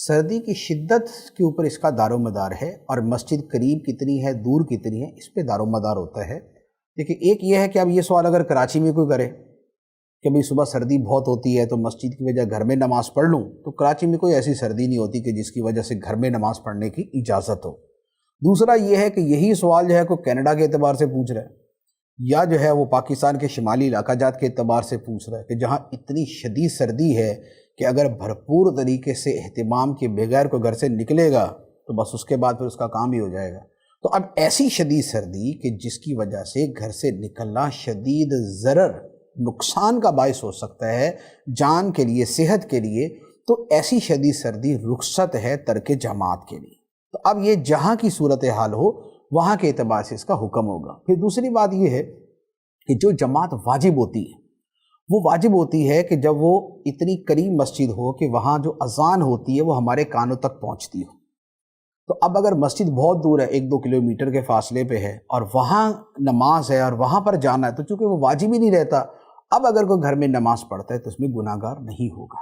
سردی کی شدت کے اوپر اس کا دار و مدار ہے، اور مسجد قریب کتنی ہے دور کتنی ہے اس پہ دار و مدار ہوتا ہے۔ دیکھیں، ایک یہ ہے کہ اب یہ سوال اگر کراچی میں کوئی کرے کہ بھئی صبح سردی بہت ہوتی ہے تو مسجد کی وجہ گھر میں نماز پڑھ لوں، تو کراچی میں کوئی ایسی سردی نہیں ہوتی کہ جس کی وجہ سے گھر میں نماز پڑھنے کی اجازت ہو۔ دوسرا یہ ہے کہ یہی سوال جو ہے کوئی کینیڈا کے اعتبار سے پوچھ رہا ہے، یا جو ہے وہ پاکستان کے شمالی علاقہ جات کے اعتبار سے پوچھ رہا ہے کہ جہاں اتنی شدید سردی ہے کہ اگر بھرپور طریقے سے اہتمام کے بغیر کوئی گھر سے نکلے گا تو بس اس کے بعد پھر اس کا کام ہی ہو جائے گا۔ تو اب ایسی شدید سردی کہ جس کی وجہ سے گھر سے نکلنا شدید ضرر نقصان کا باعث ہو سکتا ہے جان کے لیے، صحت کے لیے، تو ایسی شدید سردی رخصت ہے ترک جماعت کے لیے۔ تو اب یہ جہاں کی صورتحال ہو وہاں کے اعتبار سے اس کا حکم ہوگا۔ پھر دوسری بات یہ ہے کہ جو جماعت واجب ہوتی ہے وہ واجب ہوتی ہے کہ جب وہ اتنی قریب مسجد ہو کہ وہاں جو اذان ہوتی ہے وہ ہمارے کانوں تک پہنچتی ہو۔ تو اب اگر مسجد بہت دور ہے، 1-2 کلومیٹر کے فاصلے پہ ہے، اور وہاں نماز ہے اور وہاں پر جانا ہے، تو چونکہ وہ واجب ہی نہیں رہتا، اب اگر کوئی گھر میں نماز پڑھتا ہے تو اس میں گناہگار نہیں ہوگا۔